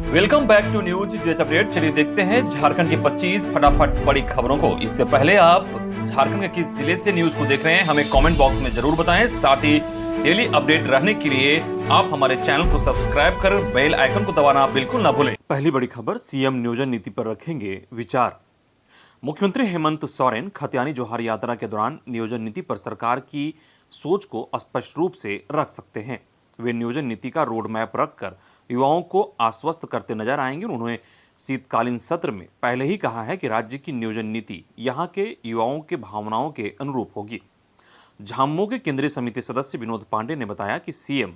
Welcome back to News Jet update. चलिए देखते हैं झारखंड की 25 फटाफट बड़ी खबरों को। इससे पहले आप झारखंड के किस जिले से न्यूज को देख रहे हैं हमें कमेंट बॉक्स में जरूर बताएं। साथ ही डेली अपडेट रहने के लिए आप हमारे चैनल को सब्सक्राइब कर बेल आइकन को दबाना बिल्कुल ना भूलें। पहली बड़ी खबर, सीएम नियोजन नीति पर रखेंगे विचार। मुख्यमंत्री हेमंत सोरेन खतियानी जोहार यात्रा के दौरान नियोजन नीति पर सरकार की सोच को स्पष्ट रूप से रख सकते हैं। वे नियोजन नीति का रोड मैप रखकर युवाओं को आश्वस्त करते नजर आएंगे। उन्होंने शीतकालीन सत्र में पहले ही कहा है कि राज्य की नियोजन नीति यहां के युवाओं के भावनाओं के अनुरूप होगी। झामुमो के केंद्रीय समिति सदस्य विनोद पांडे ने बताया कि सीएम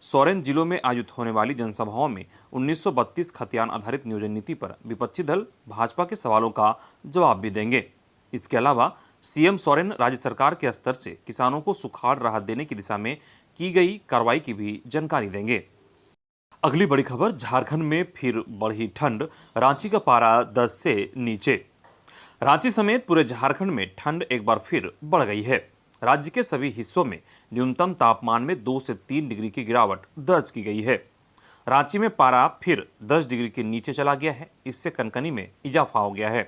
सोरेन जिलों में आयोजित होने वाली जनसभाओं में 1932 खतियान आधारित नियोजन नीति पर विपक्षी दल भाजपा के सवालों का जवाब भी देंगे। इसके अलावा सीएम सोरेन राज्य सरकार के स्तर से किसानों को सुखाड़ राहत देने की दिशा में की गई कार्रवाई की भी जानकारी देंगे। अगली बड़ी खबर, झारखंड में फिर बढ़ी ठंड, रांची का पारा 10 से नीचे। रांची समेत पूरे झारखंड में ठंड एक बार फिर बढ़ गई है। राज्य के सभी हिस्सों में न्यूनतम तापमान में 2 से 3 डिग्री की गिरावट दर्ज की गई है। रांची में पारा फिर 10 डिग्री के नीचे चला गया है। इससे कनकनी में इजाफा हो गया है।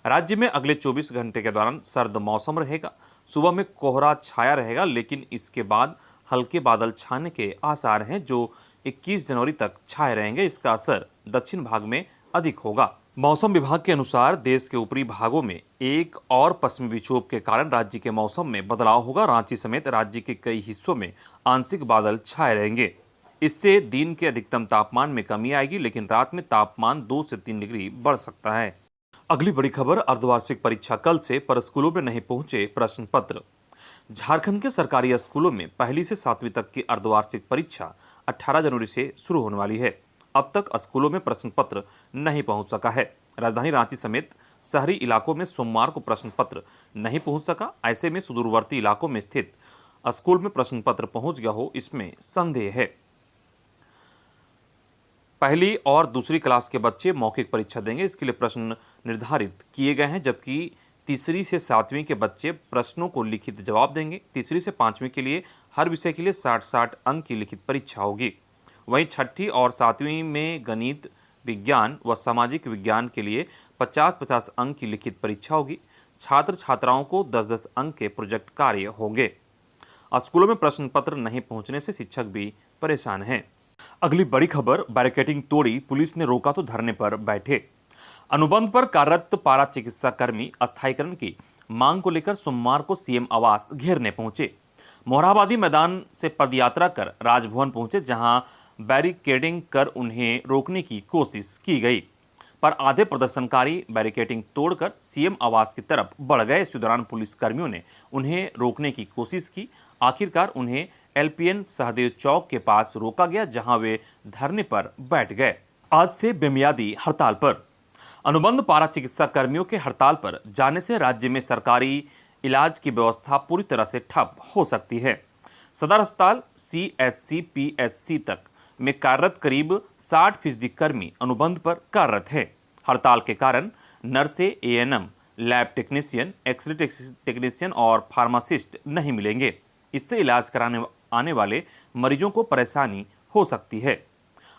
राज्य में अगले 24 घंटे के दौरान सर्द मौसम रहेगा। सुबह में कोहरा छाया रहेगा, लेकिन इसके बाद हल्के बादल छाने के आसार हैं जो 21 जनवरी तक छाए रहेंगे। इसका असर दक्षिण भाग में अधिक होगा। मौसम विभाग के अनुसार देश के ऊपरी भागों में एक और पश्चिमी विक्षोभ के कारण राज्य के मौसम में बदलाव होगा। रांची समेत राज्य के कई हिस्सों में आंशिक बादल छाए रहेंगे। इससे दिन के अधिकतम तापमान में कमी आएगी, लेकिन रात में तापमान 2 से 3 डिग्री बढ़ सकता है। अगली बड़ी खबर, अर्धवार्षिक परीक्षा कल से, पर स्कूलों में नहीं पहुंचे प्रश्न पत्र। झारखंड के सरकारी स्कूलों में पहली से 7वीं तक की अर्धवार्षिक परीक्षा 18 जनवरी से शुरू होने वाली है। अब तक स्कूलों में प्रश्न पत्र नहीं पहुंच सका है। राजधानी रांची समेत शहरी इलाकों में सोमवार को प्रश्न पत्र नहीं पहुंच सका। ऐसे में सुदूरवर्ती इलाकों में स्थित स्कूल में प्रश्न पत्र पहुंच गया हो, इसमें संदेह है। पहली और दूसरी क्लास के बच्चे मौखिक परीक्षा देंगे। इसके लिए प्रश्न निर्धारित किए गए हैं, जबकि तीसरी से 7वीं के बच्चे प्रश्नों को लिखित जवाब देंगे। तीसरी से 5वीं के लिए हर विषय के लिए 60-60 अंक की लिखित परीक्षा होगी। वहीं 6ठी और 7वीं में गणित, विज्ञान व सामाजिक विज्ञान के लिए 50-50 अंक की लिखित परीक्षा होगी। छात्र छात्राओं को 10-10 अंक के प्रोजेक्ट कार्य होंगे। स्कूलों में प्रश्न पत्र नहीं पहुंचने से शिक्षक भी परेशान हैं। अगली बड़ी खबर, बैरिकेडिंग तोड़ी, पुलिस ने रोका तो धरने पर बैठे। अनुबंध पर कार्यरत पारा चिकित्सा कर्मी अस्थायीकरण की मांग को लेकर सोमवार को सीएम आवास घेरने पहुंचे। मोरहाबादी मैदान से पदयात्रा कर राजभवन पहुंचे, जहां बैरिकेडिंग कर उन्हें रोकने की कोशिश की गई, पर आधे प्रदर्शनकारी बैरिकेडिंग तोड़कर सीएम आवास की तरफ बढ़ गए। इस दौरान पुलिस कर्मियों ने उन्हें रोकने की कोशिश की। आखिरकार उन्हें एलपीएन सहदेव चौक के पास रोका गया, जहां वे धरने पर बैठ गए। आज से बेमियादी हड़ताल पर। अनुबंध पारा चिकित्सा कर्मियों के हड़ताल पर जाने से राज्य में सरकारी इलाज की व्यवस्था पूरी तरह से ठप हो सकती है। सदर अस्पताल, सीएचसी, पीएचसी तक में कार्यरत करीब 60% कर्मी अनुबंध पर कार्यरत है। हड़ताल के कारण नर्सें, ANM, lab technician, x ray technician और फार्मासिस्ट नहीं मिलेंगे। इससे इलाज कराने आने वाले मरीजों को परेशानी हो सकती है।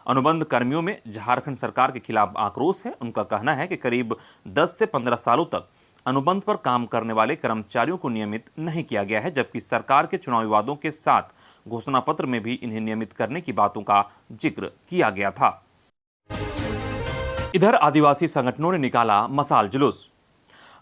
अनुबंध कर्मियों में झारखंड सरकार के खिलाफ आक्रोश है। उनका कहना है कि करीब 10 से 15 सालों तक अनुबंध पर काम करने वाले कर्मचारियों को नियमित नहीं किया गया है, जबकि सरकार के चुनावी वादों के साथ घोषणा पत्र में भी इन्हें नियमित करने की बातों का जिक्र किया गया था। इधर आदिवासी संगठनों ने निकाला मशाल जुलूस।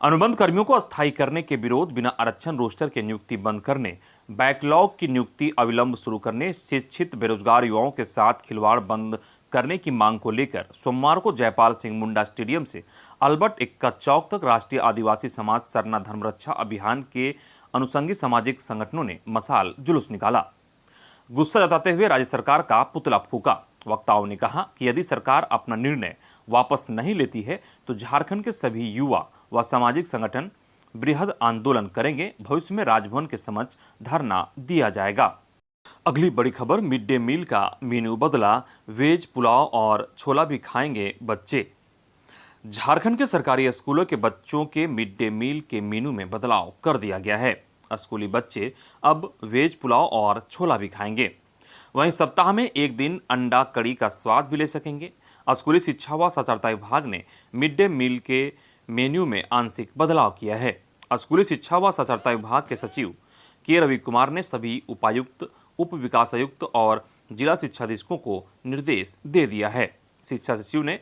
अनुबंध कर्मियों को अस्थायी करने के विरोध, बिना आरक्षण रोस्टर के नियुक्ति बंद करने, बैकलॉग की नियुक्ति अविलंब शुरू करने, शिक्षित बेरोजगार युवाओं के साथ खिलवाड़ बंद करने की मांग को लेकर सोमवार को जयपाल सिंह मुंडा स्टेडियम से अल्बर्ट एक्का चौक तक राष्ट्रीय आदिवासी समाज सरना धर्मरक्षा अभियान के अनुषंगी सामाजिक संगठनों ने मशाल जुलूस निकाला। गुस्सा जताते हुए राज्य सरकार का पुतला फूका। वक्ताओं ने कहा कि यदि सरकार अपना निर्णय वापस नहीं लेती है तो झारखंड के सभी युवा व सामाजिक संगठन बृहद आंदोलन करेंगे। भविष्य में राजभवन के समक्ष धरना दिया जाएगा। अगली बड़ी खबर, मिड डे मील का मेन्यू बदला, वेज पुलाव और छोला भी खाएंगे बच्चे। झारखंड के सरकारी स्कूलों के बच्चों के मिड डे मील के मेनू में बदलाव कर दिया गया है। स्कूली बच्चे अब वेज पुलाव और छोला भी खाएंगे। वहीं सप्ताह में एक दिन अंडा कड़ी का स्वाद भी ले सकेंगे। स्कूली शिक्षा व साक्षरता विभाग ने मिड डे मील के मेन्यू में आंशिक बदलाव किया है। स्कूली शिक्षा व साक्षरता विभाग के सचिव के रवि कुमार ने सभी उपायुक्त, उप विकास आयुक्त और जिला शिक्षा अधीक्षकों को निर्देश दे दिया है। शिक्षा सचिव ने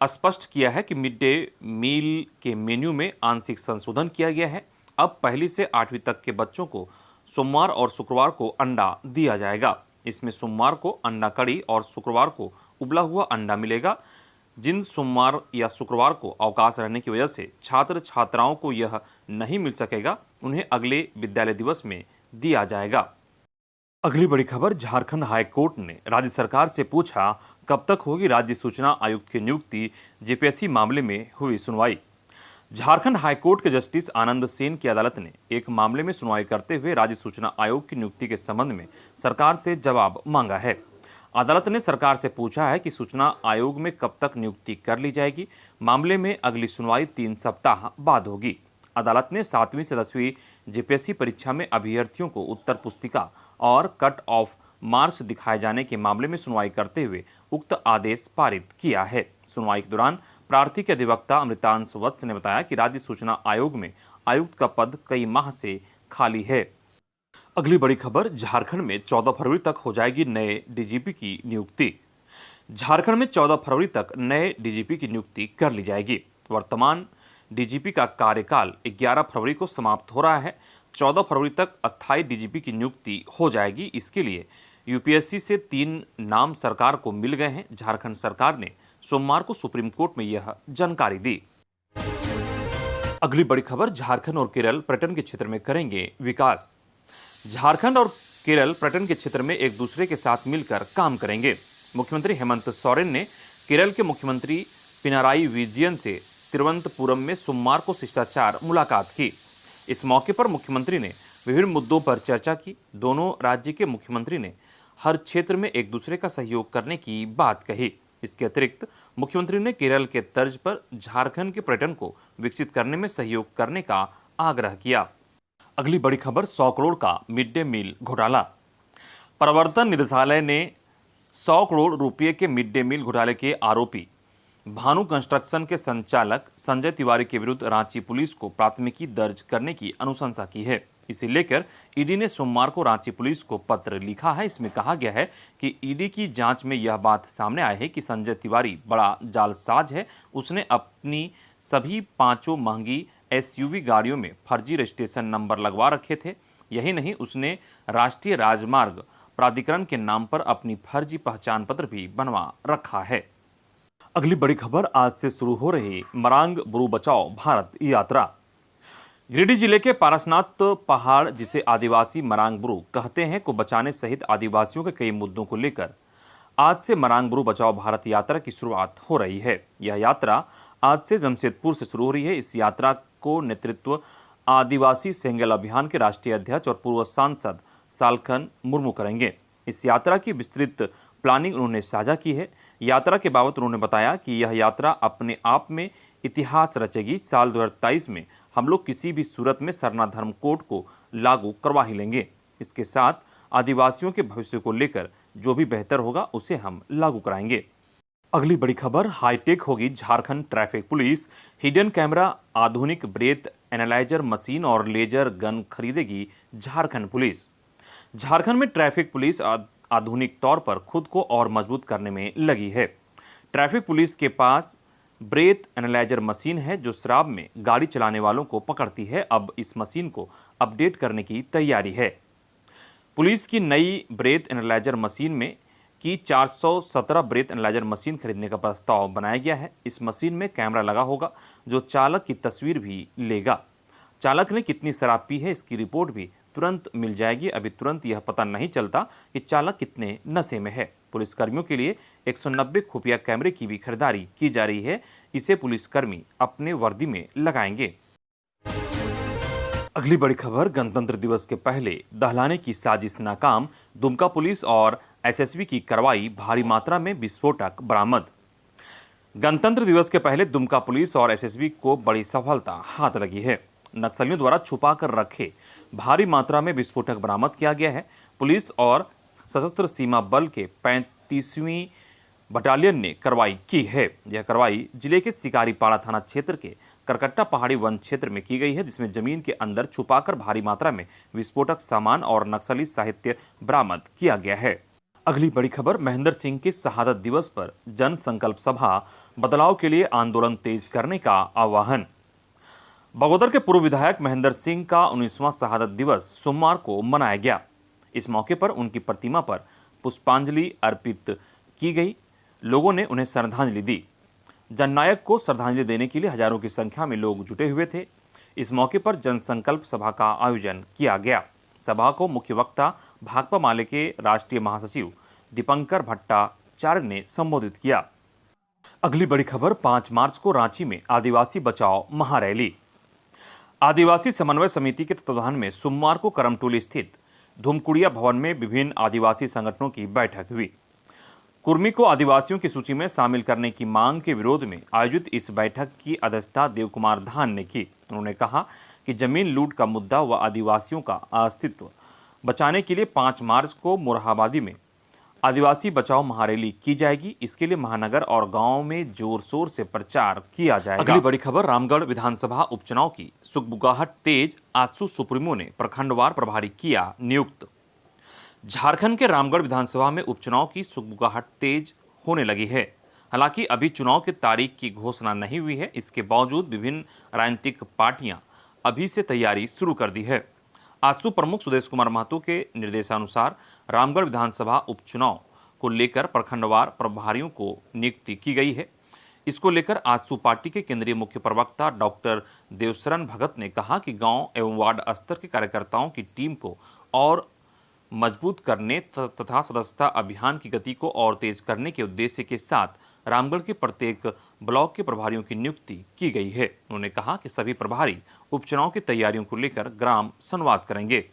स्पष्ट किया है कि मिड डे मील के मेन्यू में आंशिक संशोधन किया गया है। अब 1 से 8वीं तक के बच्चों को सोमवार और शुक्रवार को अंडा दिया जाएगा। इसमें सोमवार को अंडा कड़ी और शुक्रवार को उबला हुआ अंडा मिलेगा। जिन सोमवार या शुक्रवार को अवकाश रहने की वजह से छात्र छात्राओं को यह नहीं मिल सकेगा, उन्हें अगले विद्यालय दिवस में दिया जाएगा। अगली बड़ी खबर, झारखंड हाईकोर्ट ने राज्य सरकार से पूछा कब तक होगी राज्य सूचना आयुक्त की नियुक्ति, जेपीएससी मामले में हुई सुनवाई। झारखंड हाईकोर्ट के जस्टिस आनंद सेन की अदालत ने एक मामले में सुनवाई करते हुए राज्य सूचना आयोग की नियुक्ति के संबंध में सरकार से जवाब मांगा है। अदालत ने सरकार से पूछा है कि सूचना आयोग में कब तक नियुक्ति कर ली जाएगी। मामले में अगली सुनवाई 3 सप्ताह बाद होगी। अदालत ने 7वीं से 10वीं जेपीएससी परीक्षा में अभ्यर्थियों को उत्तर पुस्तिका और कट ऑफ मार्क्स दिखाए जाने के मामले में सुनवाई करते हुए उक्त आदेश पारित किया है। सुनवाई के दौरान प्रार्थी के अधिवक्ता अमृतांश वत्स ने बताया कि राज्य सूचना आयोग में आयुक्त का पद कई माह से खाली है। अगली बड़ी खबर, झारखंड में 14 फरवरी तक हो जाएगी नए डीजीपी की नियुक्ति। झारखंड में 14 फरवरी तक नए डीजीपी की नियुक्ति कर ली जाएगी। वर्तमान डीजीपी का कार्यकाल 11 फरवरी को समाप्त हो रहा है। 14 फरवरी तक अस्थायी डीजीपी की नियुक्ति हो जाएगी। इसके लिए यूपीएससी से 3 नाम सरकार को मिल गए हैं। झारखंड सरकार ने सोमवार को सुप्रीम कोर्ट में यह जानकारी दी। अगली बड़ी खबर, झारखंड और केरल पर्यटन के क्षेत्र में करेंगे विकास। झारखंड और केरल पर्यटन के क्षेत्र में एक दूसरे के साथ मिलकर काम करेंगे। मुख्यमंत्री हेमंत सोरेन ने केरल के मुख्यमंत्री पिनाराई विजयन से तिरुवनंतपुरम में सोमवार को शिष्टाचार मुलाकात की। इस मौके पर मुख्यमंत्री ने विभिन्न मुद्दों पर चर्चा की। दोनों राज्य के मुख्यमंत्री ने हर क्षेत्र में एक दूसरे का सहयोग करने की बात कही। इसके अतिरिक्त मुख्यमंत्री ने केरल के तर्ज पर झारखंड के पर्यटन को विकसित करने में सहयोग करने का आग्रह किया। अगली बड़ी खबर, 100 करोड़ का मिड डे मील घोटाला। प्रवर्तन निदेशालय ने 100 करोड़ रुपये के मिड डे मील घोटाले के आरोपी भानु कंस्ट्रक्शन के संचालक संजय तिवारी के विरुद्ध रांची पुलिस को प्राथमिकी दर्ज करने की अनुशंसा की है। इसे लेकर ईडी ने सोमवार को रांची पुलिस को पत्र लिखा है। इसमें कहा गया है कि ईडी की जांच में यह बात सामने आई है कि संजय तिवारी बड़ा जालसाज है। उसने अपनी सभी 5 महंगी एसयूवी गाड़ियों में फर्जी रजिस्ट्रेशन नंबर लगवा रखे थे। यही नहीं, उसने राष्ट्रीय राजमार्ग प्राधिकरण के नाम पर अपनी फर्जी पहचान पत्र भी बनवा रखा है। अगली बड़ी खबर, आज से शुरू हो रही मरांग बुरू बचाओ भारत यात्रा। गिरिडीह जिले के पारसनाथ पहाड़, जिसे आदिवासी मरांग बुरू कहते हैं, को बचाने सहित आदिवासियों के कई मुद्दों को लेकर आज से मरांग बुरू बचाओ भारत यात्रा की शुरुआत हो रही है। यह यात्रा आज से जमशेदपुर से शुरू हो रही है। इस यात्रा को नेतृत्व आदिवासी सेंगल अभियान के राष्ट्रीय अध्यक्ष और पूर्व सांसद सालखन मुर्मू करेंगे। इस यात्रा की विस्तृत प्लानिंग उन्होंने साझा की है। यात्रा के बाबत उन्होंने बताया कि यह यात्रा अपने आप में इतिहास रचेगी। साल 2023 में हम लोग किसी भी सूरत में सरना धर्म कोड को लागू करवा ही लेंगे। इसके साथ आदिवासियों के भविष्य को लेकर जो भी बेहतर होगा उसे हम लागू कराएंगे। अगली बड़ी खबर, हाईटेक होगी Jharkhand traffic police. Hidden camera, आधुनिक ब्रेथ एनालाइजर मशीन और लेजर गन खरीदेगी झारखंड पुलिस। झारखंड में ट्रैफिक पुलिस आधुनिक तौर पर खुद को और मजबूत करने में लगी है। ट्रैफिक पुलिस के पास ब्रेथ एनालाइजर मशीन है जो शराब में गाड़ी चलाने वालों को पकड़ती है। अब इस मशीन को अपडेट करने की तैयारी है। पुलिस की नई ब्रेथ एनालाइजर मशीन में की 417 ब्रेथ एनालाइजर मशीन खरीदने का प्रस्ताव बनाया गया है। इस मशीन में कैमरा लगा होगा जो चालक की तस्वीर भी लेगा। चालक ने कितनी शराब पी है इसकी रिपोर्ट भी तुरंत मिल जाएगी। अभी तुरंत यह पता नहीं चलता कि चालक कितने नशे में है। पुलिसकर्मियों के लिए 190 खुफिया कैमरे की भी खरीदारी की जा रही है। इसे पुलिसकर्मी अपने वर्दी में लगाएंगे। अगली बड़ी खबर, गणतंत्र दिवस के पहले दहलाने की साजिश नाकाम, दुमका पुलिस और एसएसबी की कार्रवाई, भारी मात्रा में विस्फोटक बरामद। गणतंत्र दिवस के पहले दुमका पुलिस और एसएसबी को बड़ी सफलता हाथ लगी है। नक्सलियों द्वारा छुपा कर रखे भारी मात्रा में विस्फोटक बरामद किया गया है। पुलिस और सशस्त्र सीमा बल के 35वीं बटालियन ने कार्रवाई की है। यह कार्रवाई जिले के सिकारीपाड़ा थाना क्षेत्र के करकट्टा पहाड़ी वन क्षेत्र में की गई है, जिसमें जमीन के अंदर छुपाकर भारी मात्रा में विस्फोटक सामान और नक्सली साहित्य बरामद किया गया है। अगली बड़ी खबर, महेंद्र सिंह के शहादत दिवस पर जन संकल्प सभा, बदलाव के लिए आंदोलन तेज करने का आह्वान। बगोदर के पूर्व विधायक महेंद्र सिंह का 19वां शहादत दिवस सोमवार को मनाया गया। इस मौके पर उनकी प्रतिमा पर पुष्पांजलि अर्पित की गई। लोगों ने उन्हें श्रद्धांजलि दी। जननायक को श्रद्धांजलि देने के लिए हजारों की संख्या में लोग जुटे हुए थे। इस मौके पर जनसंकल्प सभा का आयोजन किया गया। सभा को मुख्य वक्ता भाकपा माले के राष्ट्रीय महासचिव दीपंकर भट्टाचार्य ने संबोधित किया। अगली बड़ी खबर, 5 मार्च को रांची में आदिवासी बचाओ महारैली। आदिवासी समन्वय समिति के तत्वाधान में सोमवार को करमटोली स्थित धूमकुड़िया भवन में विभिन्न आदिवासी संगठनों की बैठक हुई। कुर्मी को आदिवासियों की सूची में शामिल करने की मांग के विरोध में आयोजित इस बैठक की अध्यक्षता देव कुमार धान ने की। उन्होंने कहा कि जमीन लूट का मुद्दा व आदिवासियों का अस्तित्व बचाने के लिए 5 मार्च को मोरहाबादी में आदिवासी बचाओ महारैली की जाएगी। इसके लिए महानगर और गांव में जोर शोर से प्रचार किया जाएगा। अगली बड़ी खबर, रामगढ़ विधानसभा उपचुनाव की सुगबुगाहट तेज, आजसू सुप्रीमो ने प्रखंडवार प्रभारी किया नियुक्त। झारखंड के रामगढ़ विधानसभा में उपचुनाव की सुगबुगाहट तेज होने लगी है। हालांकि अभी चुनाव की तारीख की घोषणा नहीं हुई है। इसके बावजूद विभिन्न राजनीतिक पार्टियां अभी से तैयारी शुरू कर दी है। आजसू प्रमुख सुदेश कुमार महतो के निर्देशानुसार रामगढ़ विधानसभा उपचुनाव को लेकर प्रखंडवार प्रभारियों को नियुक्ति की गई है। इसको लेकर आजसू पार्टी के केंद्रीय मुख्य प्रवक्ता डॉक्टर देवशरण भगत ने कहा कि गांव एवं वार्ड स्तर के कार्यकर्ताओं की टीम को और मजबूत करने तथा सदस्यता अभियान की गति को और तेज करने के उद्देश्य के साथ रामगढ़ के प्रत्येक ब्लॉक के प्रभारियों की नियुक्ति की गई है। उन्होंने कहा कि सभी प्रभारी उपचुनाव की तैयारियों को लेकर ग्राम संवाद करेंगे।